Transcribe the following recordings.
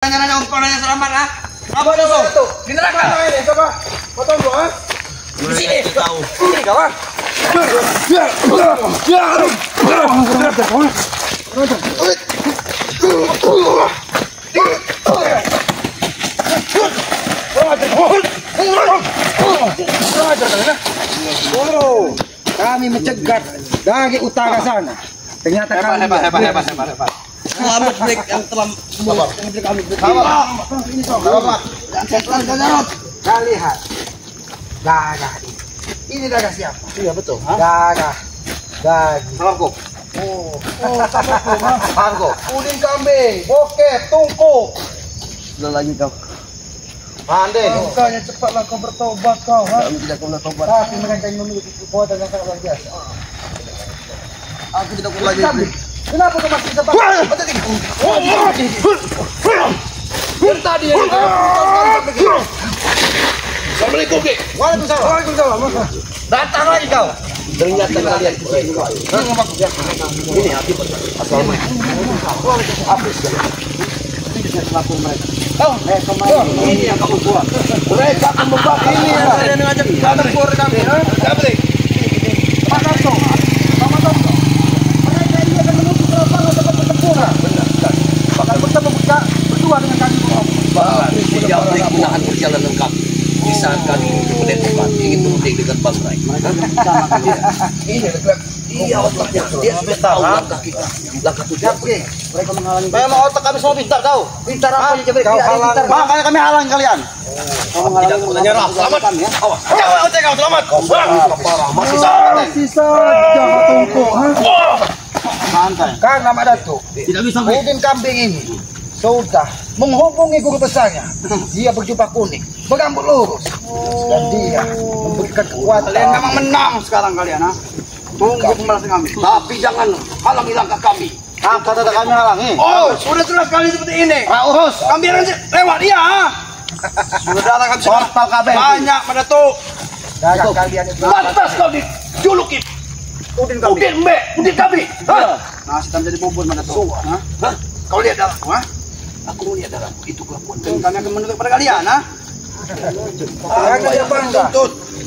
Nanya umpannya selamat ah. Apa itu? Di neraka. Ini coba. Foto gua, ha? Di sini tahu. Ini kawan. Kami mencegat dari utara sana. Ternyata kami Hebat. Selamat break yang telah memberi kami break. Selamat. Dan setelah Garut. Kalian lihat. Darah ini. Ini darah siapa? Iya betul. Darah daging. Salangkuk. Oh, salangkuk. Udin kambing, bokep, tungku. Sudah lagi kau. Pandai. Makanya cepatlah kau bertobat kau. Kami tidak pernah tobat. Tapi mereka yang memiliki kekuatan yang sangat luar biasa. Aku tidak pernah lagi. Kenapa kau masih cepat? Tadi yang Assalamualaikum Ki. Waalaikumsalam. Datang lagi kau. Ternyata kalian ini hati Assalamualaikum. Ini yang kamu buat. Mereka akan membakar ini yang ngajak kita keluar kami. Dapat. Mereka ini akan menuju ke lapangan tempat pertempuran. Benar sekali. Bahkan bertemu berdua dengan kami. Siap menahan perjalanan kami. Di saat kami mendekat ingin berunding dengan Bang Rai. Ini iya otaknya. Dia sudah tahu langkah kita. Langkah tujuan. Mereka menghalangi. Memang otak kami semua pintar tahu. Pintar apa aja coba? Kau halang. Makanya kami halang kalian. Kau menghalangi Nyerah. Selamat. Awas. Jangan selamat. Kau parah. Masih saja. Masih saja tungku. Santai. Kan nama Datuk. Tidak bisa. Udin kambing ini sudah menghubungi guru besarnya. Dia berjubah kuning, berambut lurus, dan dia memberikan kekuatan. Kalian memang menang sekarang kalian, ha? Tunggu pembalasan kami. Tapi jangan halangi langkah kami. Apa tidak kami halangi? Oh, sudah jelas kali seperti ini. Urus. Kami lewat dia, ha? Sudah datang kami portal kabeh. Banyak pada tuh. Darah kalian itu. Lantas kau dijuluki. Udin kambing. Udin kami. Nah, kita jadi bubur pada tuh. Hah? Kau lihat darahku, ha? Aku melihat darahku. Itu kelakuan. Dan kami akan menuntut pada kalian, ha? Saya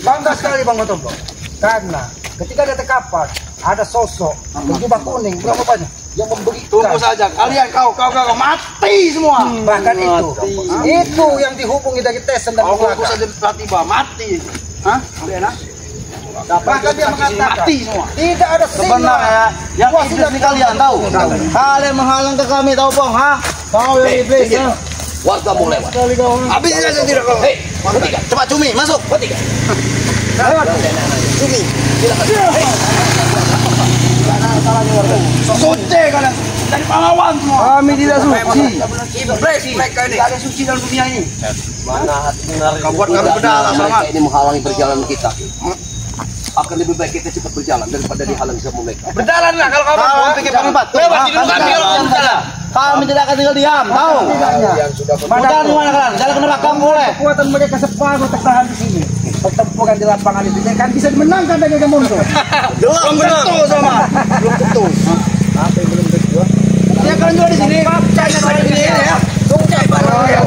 bangga sekali Bang Matombo. Karena ketika dia terkapar, ada sosok berjubah kuning, berapa banyak yang memberikan. Tunggu saja, kalian kau mati semua. Bahkan itu yang dihubungi dari Tesen dan Aku Melaka. saja tiba mati. Hah? Kalian, ha? Bahkan dia mengatakan mati semua. tidak ada Sebenarnya yang iblis ini kalian tahu. Kalian menghalang ke kami tahu bang, ha? Tahu yang iblis ya. Warga mau lewat. Sekali kau. Habis saja tidak kau. Hei, bertiga. Cepat cumi masuk. Bertiga. Lewat. Cumi. Silakan. Hei. Suci kalian. Dari pahlawan semua. Kami tidak suci. Iblis mereka ini. Tidak ada suci dalam dunia ini. Mana hati benar. Kau buat kami berdalam sama. Ini menghalangi perjalanan kita. Akan lebih baik kita cepat berjalan daripada dihalangi sama mereka. Berjalanlah kalau kamu pikir berempat. Lewat di dulu kami kalau kamu berjalan. Kami tidak akan tinggal diam, tahu? Berjalan di mana kalian? Jalan ke belakang boleh. Kekuatan mereka separuh tertahan di sini. Pertempuran di lapangan itu kan bisa dimenangkan dengan mundur. Belum tentu sama. Belum tentu. Apa yang belum tentu? Ya kalian juga di sini. Cari di sini ya. Cari barang.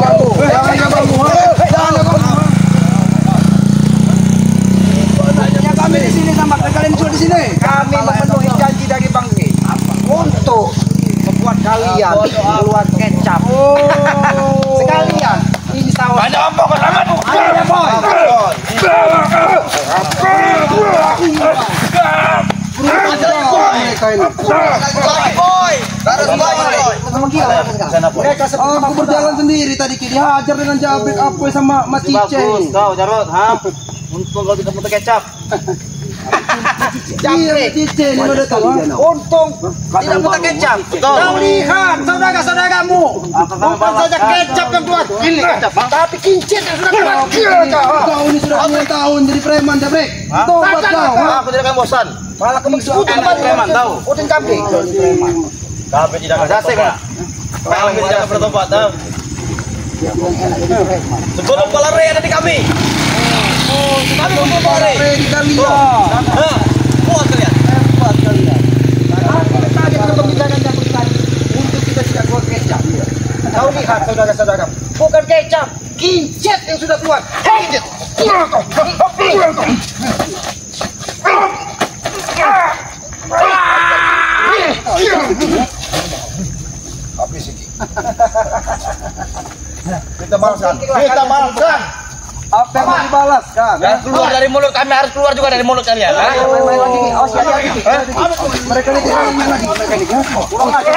Jangan ganggu. Kami di sini sama kalian juga di sini. Kami memenuhi janji dari Bang G untuk membuat kalian keluar kecap. Sekalian ini sawah. Ada apa kau sangat? Ayo boy. Mereka seperti Aku berjalan sendiri tadi dihajar dengan jabrik apa sama Cice. Kau Jarot, ha? Untung kau tidak muter kecap. jabrik Cice ini udah tahu. untung tidak muter kecap. Kau lihat saudara-saudaramu. Bukan saja kecap yang keluar, ini kecap. Tapi kincir yang sudah keluar. Kau ini sudah 9 tahun jadi preman jabrik. Tobat kau. Aku tidak akan bosan. Malah kemisukan Enak preman tahu. Udin kambing. Kami tidak akan bertobat. Kami tidak akan bertobat, tahu. Sebelum kepala Ray ada di kami. Kami mau kepala Ray. Di kalian. Kuat kalian. Hebat kalian. Tadi kita membicarakan jabrik tadi untuk kita tidak keluar kecap. Kau lihat saudara-saudara, bukan kecap, kincit yang sudah keluar. Kincit. Habis ini. Kita balaskan. Kita balaskan. Apa yang mau dibalaskan? Yang keluar dari mulut kami harus keluar juga dari mulut kalian. Main lagi. Awas hati-hati. Mereka ini main lagi. Mereka ini. Pulang lagi.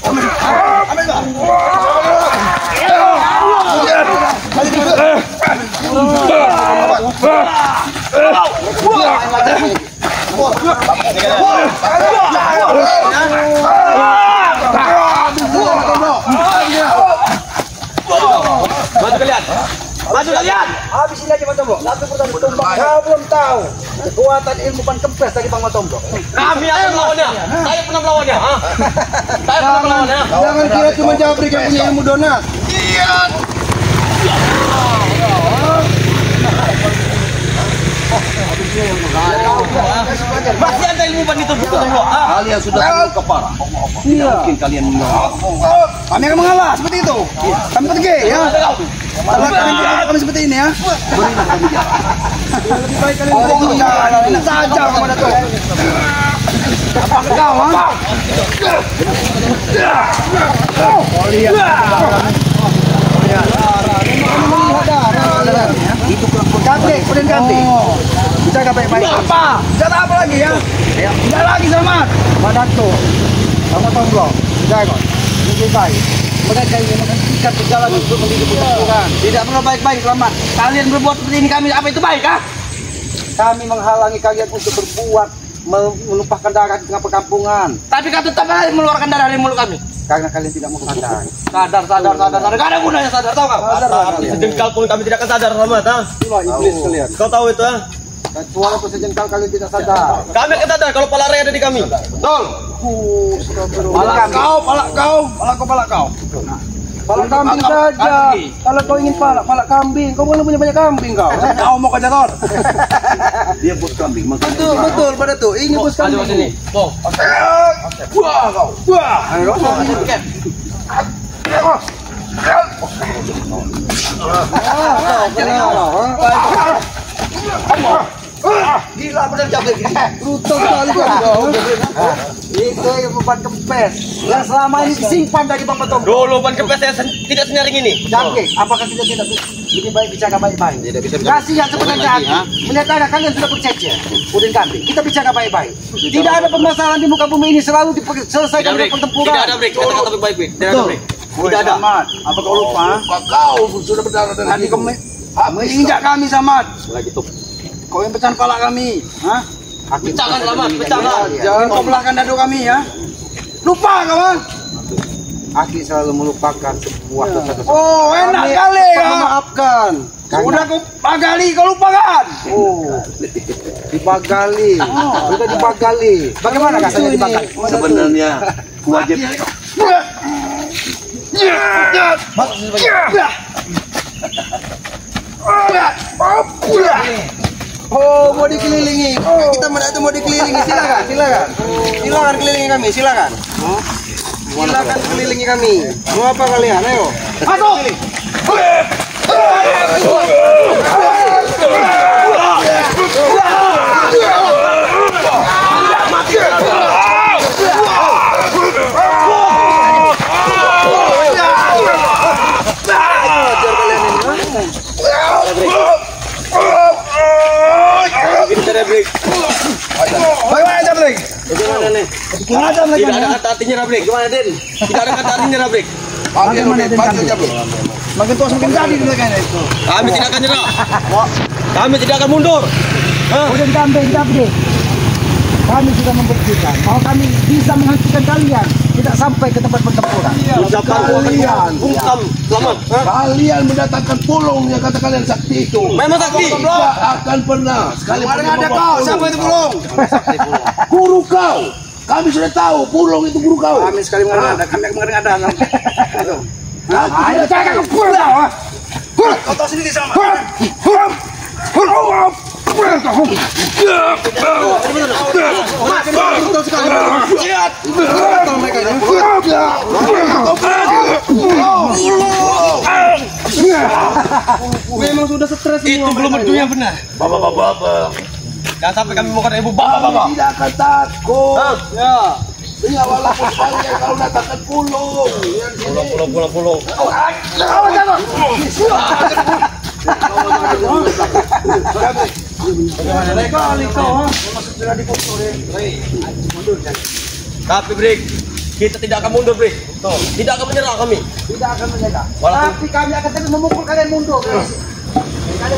Ambil enggak? Maju kalian. Maju kalian. Habisin aja Bang Tombo. Satu pertandingan tumbang. Kau belum tahu kekuatan ilmu pan kempes dari Bang Tombo. Kami akan melawannya. Saya pernah melawannya. Saya pernah melawannya. Jangan kira cuma Jabrik yang punya ilmu donat. Iya. Masih ada ilmu pan itu betul loh. Kalian sudah terluka parah. Iya. Mungkin kalian mengalah. Kami akan mengalah seperti itu. Kami pergi ya. Kalau kalian tidak kami seperti ini ya. Berilah kami jalan. Lebih baik kalian pergi. Enak saja kepada tuh. Apa kau ha? Oh lihat. Itu ganti, kemudian ganti. Jaga baik-baik. Apa? Jaga apa lagi ya? Tidak lagi selamat. Padaku. Kamu tolong. Jaga. Lebih baik. Mereka ini menghentikan jalan untuk mendidik pertempuran. Tidak perlu baik-baik selamat. Kalian berbuat seperti ini kami apa itu baik kah? Kami menghalangi kalian untuk berbuat menumpahkan darah di tengah perkampungan. Tapi kau tetap mengeluarkan darah dari mulut kami. Karena kalian tidak mau sadar. Sadar. Gak ada gunanya sadar, tahu kau? Sejengkal pun kami tidak akan sadar, Rahmat. Itulah iblis kalian. Kau tahu itu, ha? Walaupun sejengkal kalian tidak sadar. Kami akan sadar kalau pala raya ada di kami. Betul. Palak kau. Palak kau. Palak kambing saja. Kalau kau ingin palak kambing. Kau boleh punya banyak kambing kau. Kau mau kerja Tor? Dia bos kambing. Betul pada tuh. Ini bos Maju kambing. ke sini. Bong. Wah kau. Wah. Gila benar Jabrik. Brutal sekali kau. Itu yang beban kempes yang selama ini disimpan dari Bapak Tombo. Dulu ban kempes saya tidak senyaring ini. Jabrik, apakah kita tidak lebih baik bicara baik-baik? Tidak bisa. Kasihan sebenarnya hati. Melihat anak kalian sudah bercecer. Udin kambing. Kita bicara baik-baik. Tidak ada permasalahan di muka bumi ini selalu diselesaikan dengan pertempuran. Tidak ada break. Kata-kata baik-baik. Tidak ada break. Tidak ada. Apa kau lupa? Kau sudah berdarah dan Tadi kau menginjak kami Samad. Lagi tuh. Kau yang pecah kepala kami. Hah? Pecahkan Rahmat, pecahkan. Jangan kau belakang dadu kami ya. Lupa kawan. Aki selalu melupakan sebuah dosa-dosa. Oh, enak kali ya. Memaafkan. Sudah kau pagali, kau lupakan. Oh, dibagali. Sudah dibagali. Bagaimana rasanya dibagali? Sebenarnya wajib. Oh, mau dikelilingi. Kita mau dikelilingi. Silakan kelilingi kami. Silakan kelilingi kami. Mau apa kalian? Ayo. Masuk. Bagaimana Jabrik? Bagaimana nih? Tidak ada kata artinya Rabrik. Gimana Den? Tidak ada kata artinya Rabrik. Makin tua semakin jadi dulu kan itu. Kami tidak akan nyerah. Kami tidak akan mundur. Udah kambing Jabrik. Kami sudah membuktikan bahwa kami bisa menghentikan kalian tidak sampai ke tempat pertempuran. Ucapan kalian bungkam selamat. Kalian mendatangkan pulung yang kata kalian sakti itu. Memang sakti. Tidak akan pernah. Sekali Ada kau, siapa itu pulung? Guru kau. Kami sudah tahu pulung itu guru kau. Kami sekali mengada, kami mengada. Ayo cakap ke pulung. Kau tahu sendiri sama. Memang sudah stres itu belum betul yang benar. Bapak. Jangan sampai kami mau kata ibu bapak. Tidak akan takut. Ya. Iya, walaupun panjang kalau datangkan pulung. Pulau. Tapi Brik, kita tidak akan mundur Brik. Tidak akan menyerah kami. Tidak akan menyerah. Tapi kami akan terus memukul kalian mundur. Kalian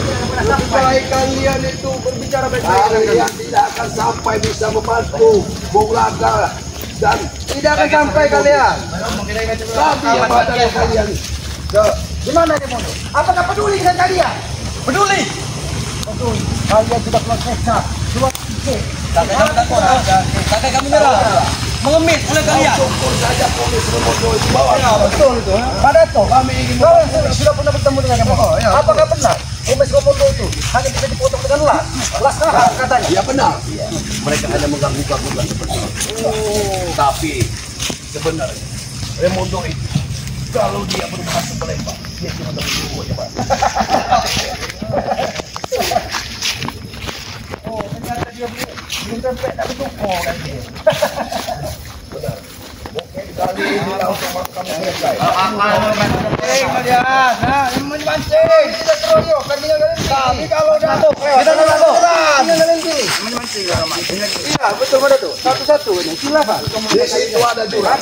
tidak akan pernah sampai. Kalian itu berbicara baik-baik. Kalian tidak akan sampai bisa membantu Bulaga dan Tidak akan sampai kalian. kami yang ada dengan kalian. Gimana dia mundur? Apakah peduli dengan kalian? Peduli. Peduli. Kalian sudah keluar seksa. Keluar fisik. Kakek kami menyerah. Mengemis oleh kalian. Syukur saja polis Remondo itu bawa. Betul itu. Pada itu kami ingin sudah pernah bertemu dengan kamu. Apakah benar? Komis Remondo itu hanya bisa dipotong dengan las katanya. Ya benar. Mereka hanya mengganggu-ganggukan seperti itu. Tapi sebenarnya Remondo itu kalau dia berbahasa Palembang, dia cuma terlalu aja Pak. Oh, ternyata dia belum sampai tak bertukar lagi. Benar. Mungkin kali ini langsung makan selesai. Kalian, memancing. Kita keroyok, kan tinggal kalian. Tapi kalau jatuh, kita tinggal kalian pilih. Iya, betul pada tuh. Satu-satu ini. Silakan. Di situ ada jurang.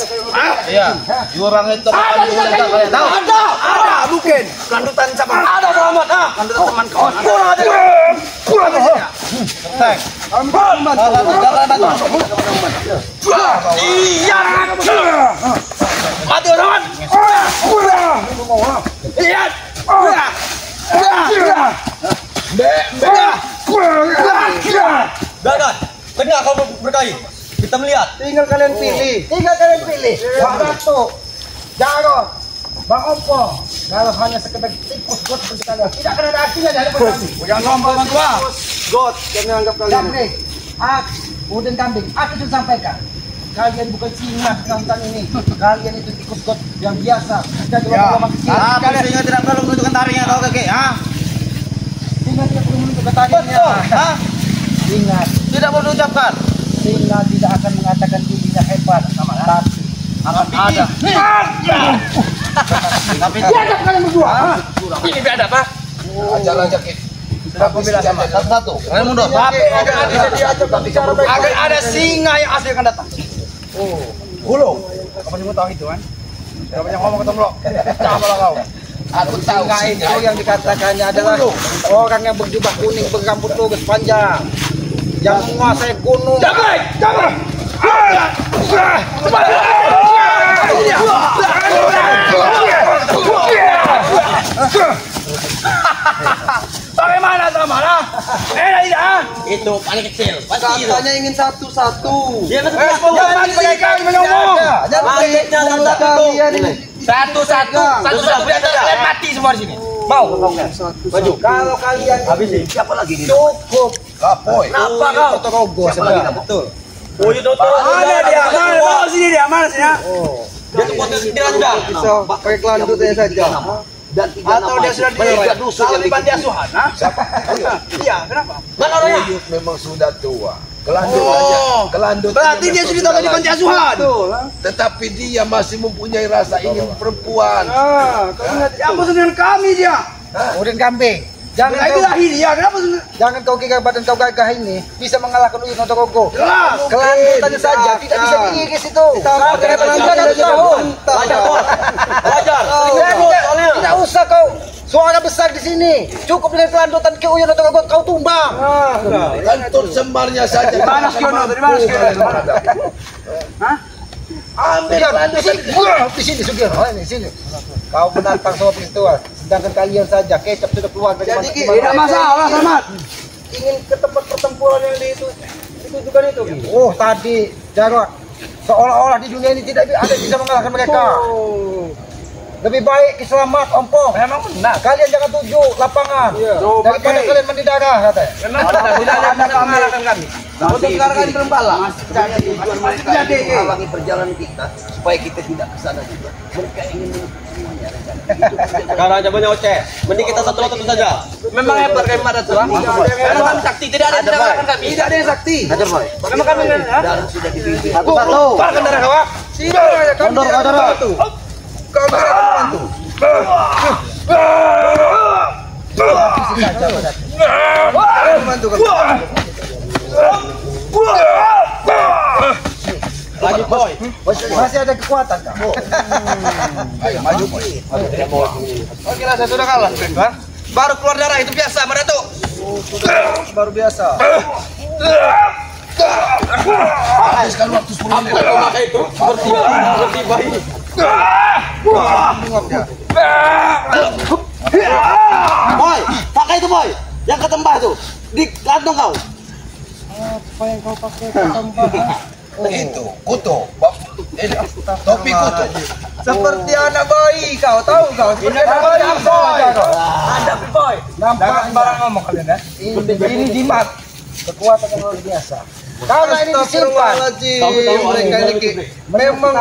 Iya. Jurang itu kalian tahu? Ada, mungkin. Kandutan sama. Ada selamat ah. Kandutan teman kau. Kurang aja. Kami membantu. Iya. Mati orang. Iya. Dadah. Benar kau berkali. Kita melihat. Tinggal kalian pilih. Bang Dato, Jarot, Bang Opo. Kalau hanya sekedar tikus got seperti kalian, tidak akan ada artinya di hadapan kami. Jangan sombong Bang Tua. Got yang menganggap kalian. Kemudian kambing, aku sudah sampaikan. Kalian bukan singa di hutan ini. Kalian itu tikus got yang biasa. Jadi lama kecil. Tapi singa tidak perlu menunjukkan taringnya kau kakek, ha? Singa tidak perlu menunjukkan taringnya. Ingat, Tidak perlu ucapkan. singa tidak akan mengatakan dirinya hebat, tapi akan ada. Tapi Biadab kalian berdua. ini biadab apa? Jalan jakit. Aku bilang sama satu-satu. Kalian mundur. Tapi akan ada singa yang asli akan datang. Hulu. Kamu semua tahu itu kan? Tidak banyak ngomong ketemu lo. Sama lah kau. Aku tahu Singa itu yang dikatakannya adalah orang yang berjubah kuning berambut lurus panjang yang menguasai gunung. Jangan. Bagaimana sama? Tidak. Itu paling kecil. Pasti itu. Katanya ingin satu-satu. Dia kan Jangan sekali ngomong. satu-satu biasa kalian mati semua di sini. Mau? Baju. Kalau kalian Habisin. Siapa lagi ini? cukup. Kapoy. Kenapa kau? Torogo sebenarnya. Betul. Oh, itu tuh. Mana dia? Mana sini dia? Mana sini? Dia tuh potensi diranda. Bisa pakai kelanjutannya saja. Dan Atau dia sudah tiga dusun kalau yang di panti bikin. asuhan, ha? Iya, kenapa? Mana orangnya? Buyut memang sudah tua. Kelandut aja. Kelandut. Berarti dia sudah tahu di panti asuhan. Betul. Tetapi dia masih mempunyai rasa ingin perempuan. Apa dengan kami dia? Kemudian kambing. Jangan kau dia, kenapa? Jangan kau kira badan kau gagah ini bisa mengalahkan Uyun Notorogo. Jelas. Kelanjutannya saja tidak bisa diiris itu. Sampai pelanjaran tahun. Wajar. Tidak usah kau suara besar di sini. Cukup dengan kelanjutan ke Uyun Notorogo kau tumbang. Kantun sembarnya saja. Mana Skiono? Dari mana Skiono? Hah? Ambil Di sini Sugiono, di sini. Kau menantang soal peristiwa, sedangkan kalian saja kecap sudah keluar dari mana? Tidak masalah, Selamat. Ingin ke tempat pertempuran yang di itu juga itu. Oh, tadi Jarot seolah-olah di dunia ini tidak ada bisa mengalahkan mereka. Lebih baik selamat ompong. Memang benar. Kalian jangan tuju lapangan. Daripada kalian mandi darah katanya. Tidak ada mengalahkan kami. Untuk sekarang kami belum kalah. Jadi halangi perjalanan kita supaya kita tidak ke sana juga. Mereka ingin semuanya rencana. Sekarang aja banyak oceh. Mending kita satu waktu saja. Memang hebat kami ada tuh. Memang kami sakti, tidak ada yang mengalahkan kami. Tidak ada yang sakti. Memang kami darah sudah dibimbing. Satu. Bahkan darah kawak. Tidak, kami tidak akan membantu. Kami tidak akan membantu. Membantu kami. Lanjut boy. Masih ada kekuatan kamu. Ayo maju boy. Oke lah, saya sudah kalah. Baru keluar darah itu biasa, mana tuh? Baru biasa. Habiskan waktu 10 menit. Apa itu? Seperti bayi. Boy, pakai itu boy. Yang ketembah tuh di kantong kau. Apa yang kau pakai tambah? Itu kutu. Topi kutu. Seperti anak bayi kau tahu kau. Seperti anak bayi kau. Ada boy. Nampak barang ngomong kalian ya. Ini jimat. Kekuatan yang luar biasa. Karena ini disimpan. Mereka ini Memang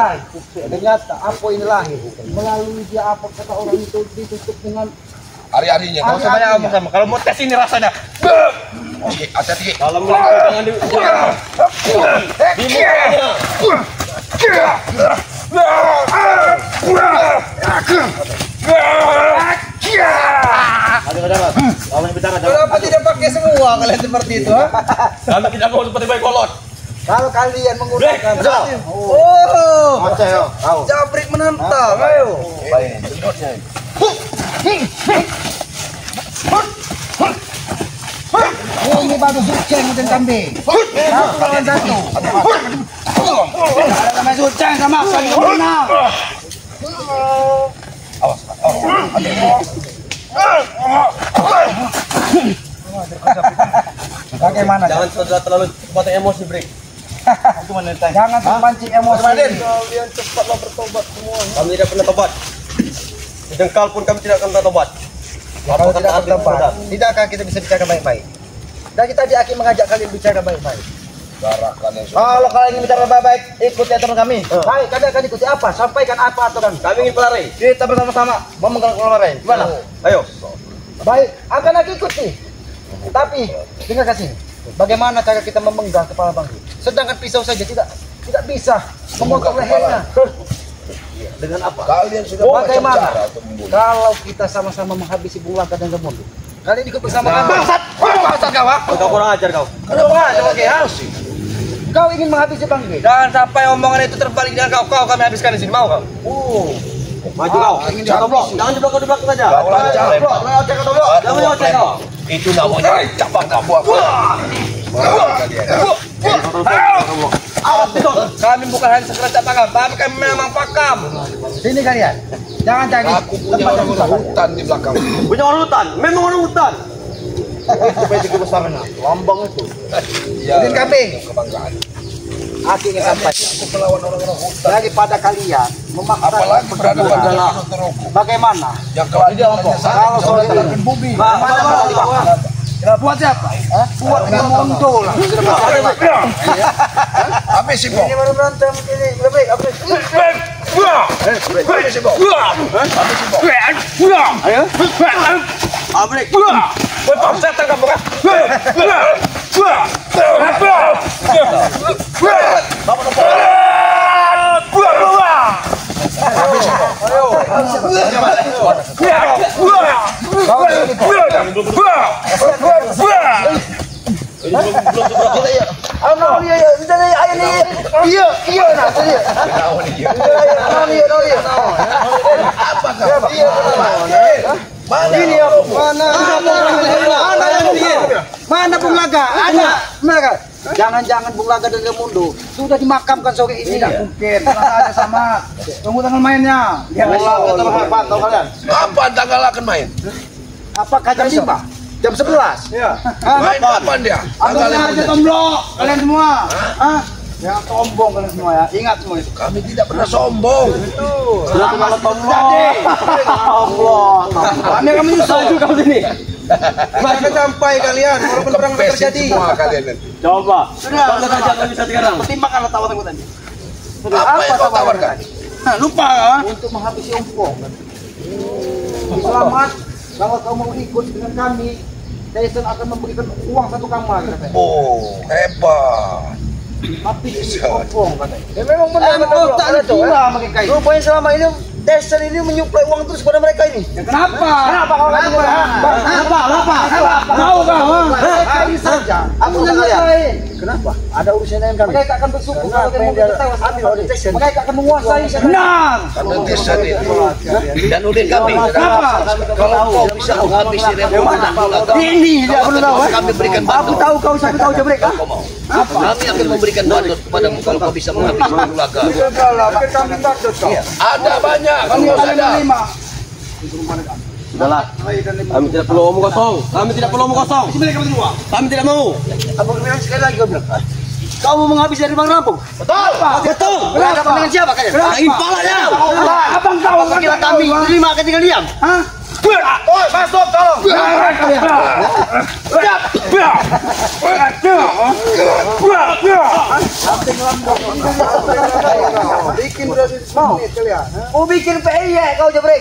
ternyata apa ini lahir melalui dia apa kata orang itu ditutup dengan hari-harinya. Kau sebanyak sama. Kalau mau tes ini rasanya. Oke, hati-hati. Kalau jangan di Kenapa tidak pakai semua kalian seperti itu? Kami tidak mau seperti bayi kolot. Kalau kalian menggunakan jabrik menantang, ayo. Ini baru suceng dan kambing. Satu lawan satu. Ada namanya suceng sama kami menang. Bagaimana? Jangan terlalu cepat emosi, Brik. Jangan terpancing emosi. Kalian cepatlah bertobat semua. Kami tidak pernah tobat. Sejengkal pun kami tidak akan bertobat. Kalau tidak bertobat, tidakkah kita bisa bicara baik-baik? Dan kita diakin mengajak kalian bicara baik-baik. Kalau kalian ingin bicara baik-baik, ikuti aturan kami. Baik, kalian akan ikuti apa? Sampaikan apa aturan Kami ingin pelari. kita bersama-sama memegang kemarin. Gimana? Ayo. Baik, akan aku ikuti. Tapi dengar kasih. Bagaimana cara kita memegang kepala bangku? Sedangkan pisau saja tidak bisa memotong lehernya. Dengan apa? Kalian sudah Bagaimana kalau kita sama-sama menghabisi Bung Laka dan Gemundo? Kalian ikut bersama kami. Bangsat kau, ha? Kau kurang ajar kau. Kenapa? Oke, harus. Kau ingin menghabisi Bangke? Jangan sampai omongan itu terbalik dengan kau kami habiskan di sini, mau kau? Maju kau. Jangan di belakang saja. Jangan kau. Itu namanya cabang kamu apa? Kami bukan hanya sekedar catangan, tapi kami memang pakam. Sini kalian. Jangan cari Aku punya tempat yang susah. hutan di belakang. Punya orang hutan. Memang orang hutan. Supaya kebesaran lambang itu. Ya, Udin kambing. kebanggaan. Aku ingin sampai. Aku melawan orang-orang hutan. Daripada kalian memaksa Apalagi berada pada pertempuran. gunung terukku. Bagaimana? Yang kelanjutannya Kalau soal itu bumi. mana di bawah? Buat siapa? Buat Gemundo lah. Habis sih, Bang. Ini baru berantem ini. Lebih. Habis sih, Bang. Habis sih, Bang. Ayo. Abrik. Woi, bangsa tangkap bukan. Habis sih, Bang. Kau ini kok. Mana Bung Laga? Ada. Mereka. Jangan-jangan Bung Laga dan Gemundo sudah dimakamkan sore ini. Tidak mungkin. Ada sama. Tunggu tanggal mainnya. Kapan tanggal akan main? Apakah jam 5? Jam 11? Iya. Main kapan dia? Tanggal Anggapnya aja 15. tomblok kalian semua. Hah? Yang sombong kalian semua ya. Ingat semua itu. Kami tidak pernah sombong. Sudah malah sombong. Allah. Kami akan menyusul kamu sini. Maka sampai kalian walaupun perang terjadi. Semua kalian. Coba. Sudah, saja kami bisa sekarang. Pertimbangkanlah tawaranku tadi. Apa yang kau tawarkan? Nah, lupa kan? Untuk menghabisi ompong. Selamat. Kalau kau mau ikut dengan kami, Tyson akan memberikan uang 1 kamar. Oh, hebat. Habis ompong katanya. Ya memang benar Tak ada gila mereka ini. Rupanya selama ini Tyson ini menyuplai uang terus kepada mereka ini. Kenapa? Kenapa kau lagi? Kenapa? Mau kau? Kali saja. Aku nyalain. Kenapa? Ada urusan yang kami. Mereka akan bersyukur kalau kita ambil oleh Tyson. Mereka akan menguasai. Benar. Karena Tyson itu dan udah kami. Kenapa? Kalau kau bisa menghabisi Remo Ini tidak perlu tahu. kami berikan Aku bantuan. tahu kau siapa tahu aja mereka. Kau mau? Kami akan memberikan bantuan kepadamu kalau kau bisa menghabisi Ulaga. Kami bantu kau. Ada banyak. Kami Kalau ada ada. 5. Sudahlah. Kami tidak perlu omong kosong. Kami tidak perlu omong kosong. Kami tidak mau. Apa kau bilang sekali lagi kau bilang? Kau mau menghabisi dari Bang Rampung? Betul. Berhadapan dengan siapa kalian? Impalanya. Abang kau Apa kira kami terima akan tinggal diam? Hah? Oi, masuk tolong. Bikin mau kalian. Mau bikin PIY kau jebrek.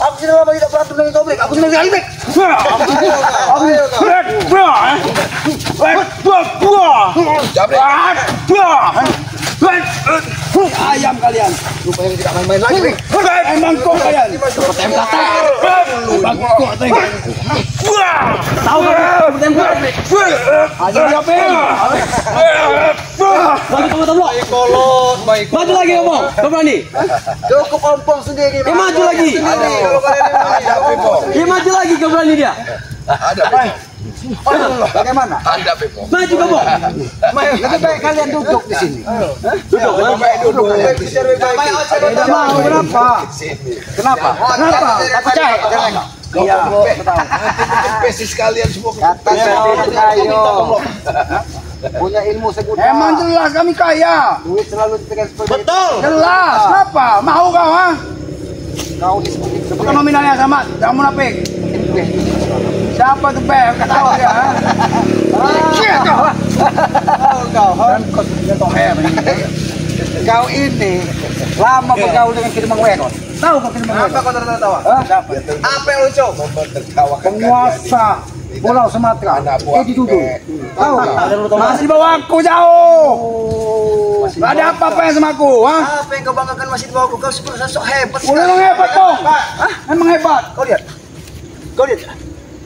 Aku sudah lama tidak berantem dengan kau, Brek. Aku sudah kali, Brek. Ayam kalian. Rupanya tidak main-main lagi, Brek. Emang kau kalian. Tahu kan? Aja dia apa? Maju lagi kamu. Kau berani? Cukup ompong sendiri. Maju lagi. Ada Pepo. Maju lagi kau berani dia. Ada Pepo. Bagaimana? Ada Pepo. Maju kamu. Lebih baik kalian duduk di sini. Duduk. Duduk. Tidak mau. Kenapa? Kenapa? Kenapa? Tak percaya. Iya. Pesis kalian semua. Kata saya punya ilmu seguda. Emang jelas kami kaya. Duit selalu dipegang seperti itu. Betul. Jelas. Kenapa? Mau kau ha? Kau disebut bukan nominalnya sama. Jangan munafik. Siapa tuh Pe? Tahu dia ha? Kau ini lama bergaul dengan Kidemang Wekon. Tahu kau Kidemang Wekon? Apa kau tertawa? Apa yang lucu? Penguasa Pulau Sumatera. Edi Dudu. Tahu kau? Masih di bawah aku jauh. Gak ada apa-apa yang sama aku, ha? Apa yang kau banggakan masih di bawahku? Kau sok hebat. Memang hebat kau. Memang hebat. Kau lihat.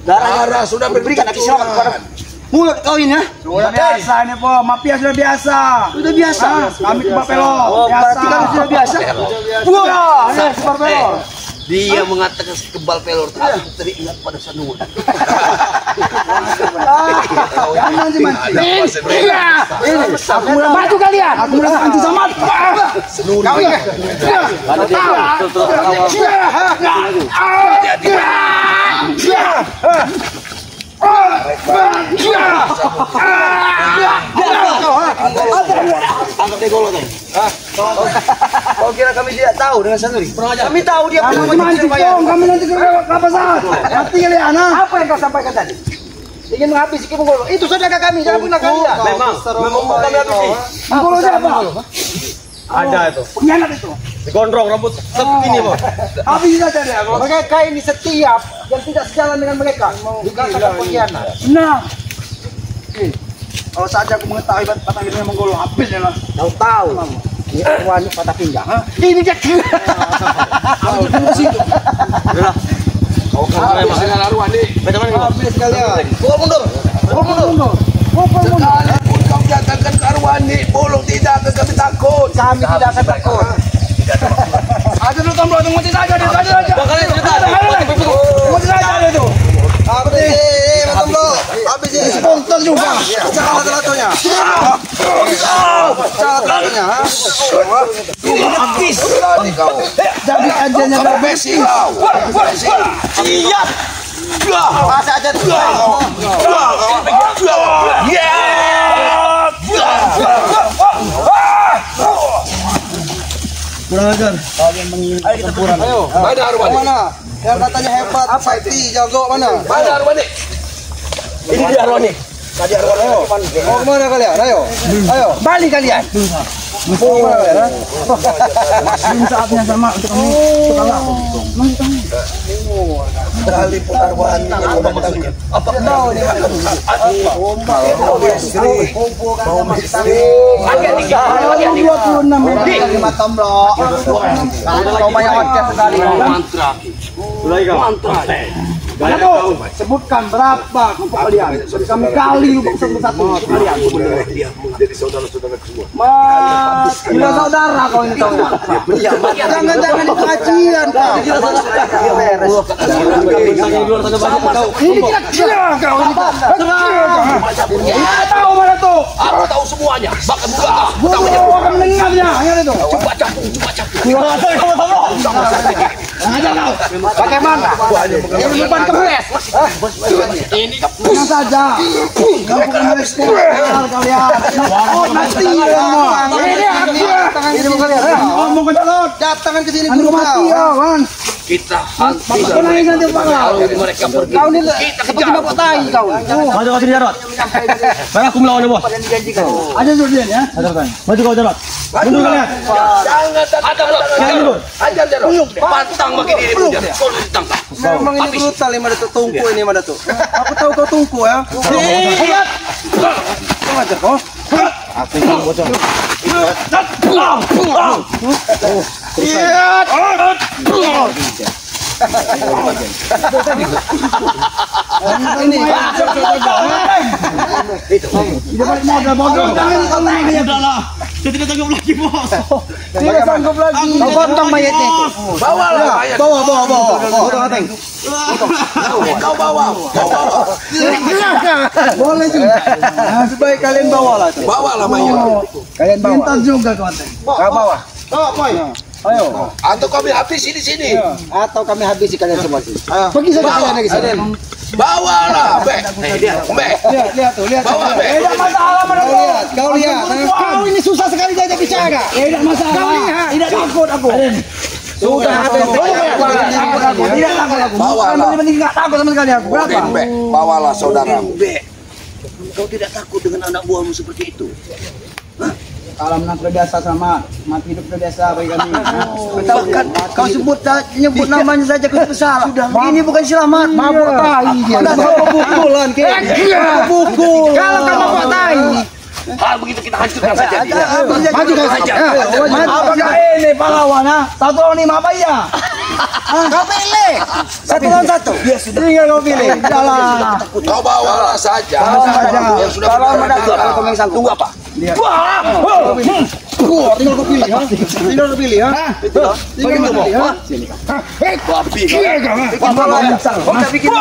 Darah sudah berikan lagi selamat kepada mulut kau ini, ha? Sudah biasa ini po, mafia sudah biasa. Sudah biasa. Kami kebal pelor. Oh, berarti kau sudah biasa. Wah, ini kebal pelor. Dia mengatakan kebal pelor, tapi teringat pada Sanur. Jangan sih mancing. Aku mulai batu kalian. Aku mulai mancing sama. Kau ini. Kau kira kami tidak tahu dengan Sanuri? Kami tahu dia Kami pernah mancing dong. Kami nanti ke kelapa sawit. Mati kalian, ha? Apa yang kau sampaikan tadi? Ingin menghabisi Kimonggolo. Itu saudara kami, jangan pernah kalian. Memang mau kami habisi. Mongolo siapa? Ada itu. Pengkhianat itu. Digondrong rambut segini mau. Habis saja dia. Mereka ini setiap yang tidak sejalan dengan mereka dikatakan pengkhianat. Nah. Kalau saja aku mengetahui patah hidungnya Mongolo, habis ya lah. Kau tahu? Ini wanita patah pinggang. Ini dia. Aku ke situ. Kau kan dengan Arwani. Habis kalian. Pukul mundur. Sekalipun kau katakan ke Arwani, bolong tidak akan kami takut. Kami tidak akan takut. Ada dulu tombol itu mati saja dia saja. Mati saja dia itu. Habis ini. Spontan juga. Jangan telat-telatnya. Habis kau. Jadi ajalnya Kau besi kau. Siap. Masa aja tuh. Kurang ajar. Kalian mengingat tempuran. Ayo. Mana Arwani? Mana? Yang katanya hebat, Sakti, jago mana? Mana Arwani? Ini dia Arwani. Tadi Arwani. Mau kemana kalian? Ayo. Ayo. Balik kalian. Mau kemana kalian? Belum saatnya sama untuk kami. Kalah. Kali pun Arwani yang udah menangnya. Apa kau ini? Sebutkan berapa kelompok kalian? Kami kali satu kalian. Jadi saudara-saudara semua. Mas, gila saudara kau ini tahu. Jangan kajian kau. Ini kira kau ini. Tahu mana tuh? Aku tahu semuanya. Bahkan buka. Akan mendengarnya. Yang itu. Coba capung. Bagaimana? Ini bukan kepres. Ini Tenang saja. Kamu merespon kalian. Oh, nanti semua. Ini bukan kalian. Mau ke jalur. Datangkan ke sini guru mati ya, Wan. kita Kau nangis nanti Pak. mereka pergi. Kau ini Kita seperti kejar. bapak tai kau. Maju kau sini Jarot. Baik aku melawan bos. Ada durian ya. Maju kau Jarot. Mundur kalian. Jangan dulu. Ajar Jarot. Pantang bagi diri punya. Kau ditangkap. Memang ini brutal ini mana tuh tungku ini mana tuh. Aku tahu kau tungku ya. Lihat. Kau ajar kau. Aku ini bocor. Lihat. Ini tidak sanggup lagi bos. Tidak sanggup lagi. Kau potong mayatnya itu. Bawalah mayat. Bawa. Potong ateng. Kau bawa. Boleh juga. Nah, supaya kalian bawalah. Bawalah mayat. Kalian bawa. Minta juga kau ateng. Kau bawa. Bawa boy. Ayo. Atau kami habisi di sini. Atau kami habisi kalian semua sini. Pergi saja kalian lagi sana. Bawalah, Be. Lihat tuh. Bawa, Be. Tidak masalah Kau lihat. Kau ini susah sekali diajak bicara. Tidak masalah. Kau lihat. Tidak takut aku. Sudah ada. Tidak takut aku. Bawalah. Penting enggak takut sama sekali aku. Berapa? Be, bawalah saudaramu. Be. Kau tidak takut dengan anak buahmu seperti itu? Alam nak biasa sama mati hidup biasa bagi kami. Bahkan kau nyebut namanya saja kau besar. Ini bukan selamat. Mabuk tai dia. Kau pukulan ke. Pukul. Kalau kau mabuk tai. Hal begitu kita hancurkan saja dia. Maju kau saja. Apakah ini pahlawan? Satu lawan 5 apa iya? Kau pilih. 1 lawan 1. Ya sudah. Tinggal kau pilih. Jalan. Kau bawalah saja. Yang sudah tunggu apa? Tinggal kau pilih, ha? Tinggal kau pilih, ha? Tinggal kau pilih, ha? Babi. Kau bikin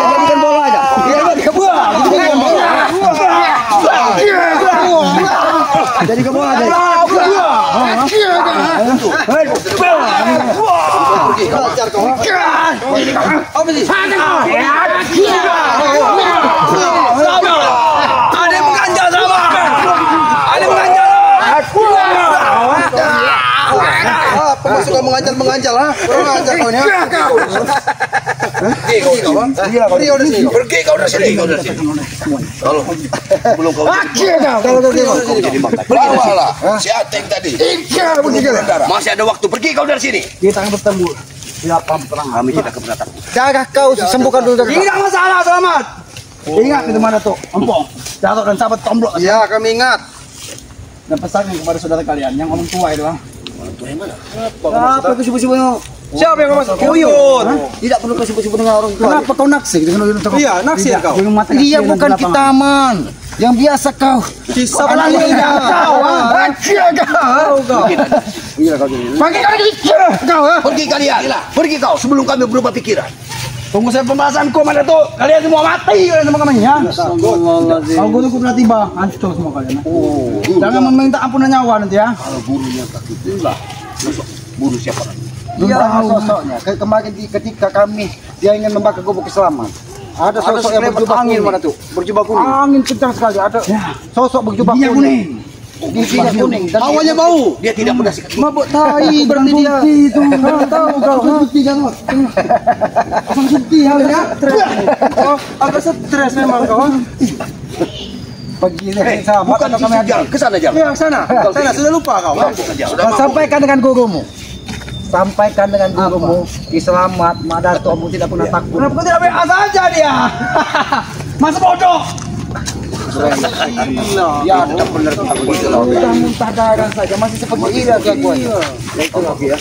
jadikan bola aja. Jadi ke bola aja. Ada yang mengganjal sama. Ada yang mengganjal. Pemasuk kau menganjal, ha? Kurang ajar kau ini, ha? Pergi kau dari sini. Kalau belum kau bawalah si Ateng tadi. Masih ada waktu. Pergi kau dari sini. Kita akan bertemu. Siapa perang? Kami tidak keberatan. Jaga kau, sembuhkan dulu. Tidak masalah, selamat. Ingat itu mana tuh? Empong, Jarot dan sahabat tomblok. Ya, kami ingat. Dan pesannya kepada saudara kalian yang orang tua itu, ha? Orang tua yang mana? Apa kesibuk-sibuknya? Siapa yang masuk? Uyun. Tidak perlu kesibuk-sibuk dengan orang tua. Kenapa kau naksir dengan Uyun? Iya, naksir kau. Dia bukan kita aman. Yang biasa kau. Kisah lidah kau. Pergi kau. Pergi kalian. Pergi kau sebelum kami berubah pikiran. Tunggu saya pembahasanku mana tuh? Kalian semua mati kalian sama kami ya. Kalau gue tuh tiba hancur semua kalian. Jangan meminta ampunan nyawa nanti ya. Kalau burunya tak itulah. Masuk buruh siapa lagi? Dia sosoknya. Kemarin ketika dia ingin membakar gubuk keislaman. Ada sosok yang berjubah angin mana tuh? Berjubah kuning. Angin kencang sekali. Ada sosok berjubah kuning. Giginya kuning. Baunya bau. Dia tidak pernah sikat. Mabuk tai berarti dia. Itu tahu kau. Bukti jangan. Bukti halnya. Oh, agak stres memang kau. Begini sama Bukan kami ajar. ke sana aja. Ya, sana. Sana sudah lupa kau. Sampaikan dengan gurumu. Sampaikan dengan gurumu. Selamat, Madato, kamu tidak pernah takut. Kenapa tidak WA saja dia? Masa bodoh. Ya, tidak benar sudah muntah darah saja, masih seperti ini kelakuannya. Ya,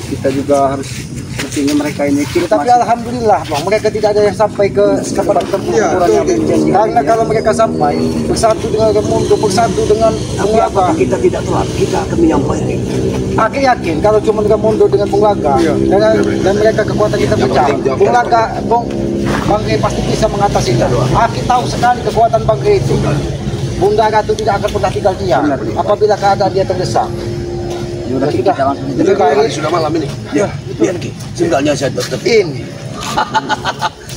kita juga harus sepertinya mereka ini. Tapi alhamdulillah, Bang, mereka tidak ada yang sampai kepada pertempuran yang berjanji. Karena kalau mereka sampai bersatu dengan Mundo, bersatu dengan Bunglaga, Kita tidak telat. Kita akan menyampaikan. aku yakin kalau cuma dengan Mundo dengan Bunglaga dan mereka kekuatan kita pecah, Bunglaga, Bangke pasti bisa mengatasi itu. Aku tahu sekali kekuatan Bangke itu. Bunglaga itu tidak akan pernah tinggal diam apabila keadaan dia terdesak. Sudah malam ini. Ya, lihat Ki. Sendalnya saya tertinggal.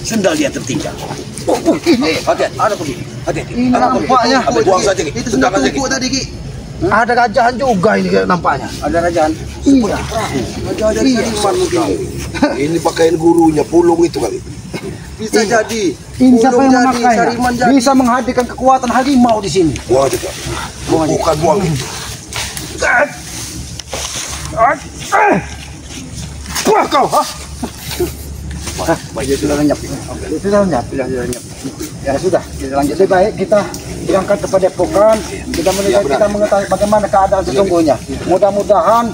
Sendal dia tertinggal. Ini. Hati-hati. Ada pergi. Hati-hati. Ini nampaknya. Buang saja Ki. Itu sudah tumpuk tadi Ki. Ada rajahan juga ini nampaknya. Ada rajahan. Iya. Rajahan mungkin. Ini pakaian gurunya, pulung itu kali. Bisa jadi. Ini siapa yang memakainya? Bisa menghadirkan kekuatan harimau di sini. Buang aja. Bukan buang itu. Wah kau, Dia sudah lenyap. Sudah lenyap. Ya sudah, kita lanjut. Lebih baik kita berangkat ke Padepokan. Kita mengetahui bagaimana keadaan sesungguhnya. Mudah-mudahan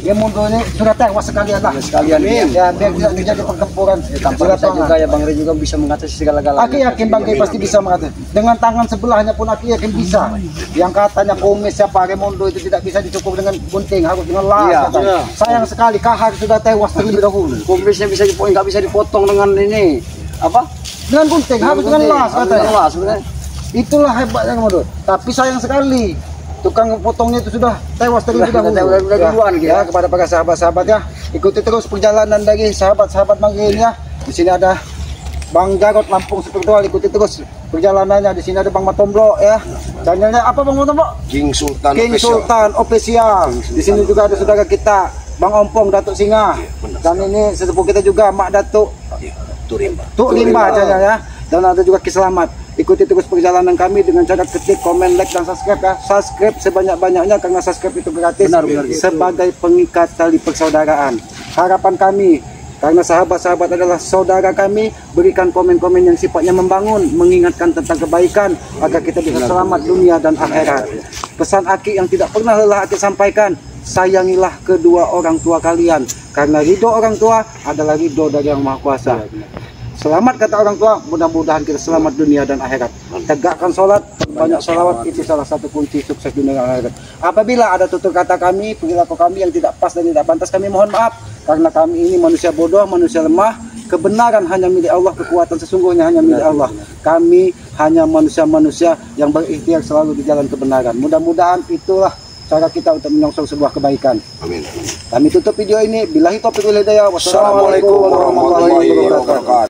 yang Mundo ini sudah tewas sekalian lah. Sekalian ya, biar tidak terjadi pertempuran. Tampaknya juga ya Bang Rey juga bisa mengatasi segala-galanya. Aku yakin Bang Rey pasti bisa mengatasi. Dengan tangan sebelahnya pun aku yakin bisa. Yang katanya kumis siapa Raimundo itu tidak bisa dicukur dengan gunting, harus dengan las. Iya. Sayang sekali Kahar sudah tewas terlebih dahulu. Kumisnya nggak bisa dipotong dengan ini apa? Dengan gunting, harus dengan las katanya. Las sebenarnya. Itulah hebatnya Raimundo. Tapi sayang sekali tukang potongnya itu sudah tewas terlebih dahulu. Ya, kepada para sahabat-sahabat ya, ikuti terus perjalanan dari sahabat-sahabat Bang Rey ya. Di sini ada Bang Jarod Lampung Spiritual, ikuti terus perjalanannya. Di sini ada Bang Matomblo ya. Channelnya apa Bang Matomblo? King Sultan Official. Di sini juga ada saudara kita Bang Ompong Datuk Singa. Dan ini sesepuh kita juga Mak Datuk Tuk Limba channelnya. Dan ada juga Kiselamat. Ikuti terus perjalanan kami dengan cara ketik, komen, like, dan subscribe ya. Subscribe sebanyak-banyaknya karena subscribe itu gratis. Benar. Sebagai pengikat tali persaudaraan. Harapan kami, karena sahabat-sahabat adalah saudara kami, berikan komen-komen yang sifatnya membangun, mengingatkan tentang kebaikan, agar kita bisa selamat dunia dan akhirat. Pesan Aki yang tidak pernah lelah Aki sampaikan, sayangilah kedua orang tua kalian, karena ridho orang tua adalah ridho dari Yang Maha Kuasa. Selamat kata orang tua, mudah-mudahan kita selamat dunia dan akhirat. Tegakkan sholat, banyak sholawat, itu salah satu kunci sukses dunia dan akhirat. Apabila ada tutur kata kami, perilaku kami yang tidak pas dan tidak pantas, kami mohon maaf. Karena kami ini manusia bodoh, manusia lemah. Kebenaran hanya milik Allah, kekuatan sesungguhnya hanya milik Allah. Kami hanya manusia-manusia yang berikhtiar selalu di jalan kebenaran. Mudah-mudahan itulah cara kita untuk menyongsong sebuah kebaikan. Amin. Kami tutup video ini. Billahi taufiq wal hidayah. Wassalamualaikum warahmatullahi wabarakatuh.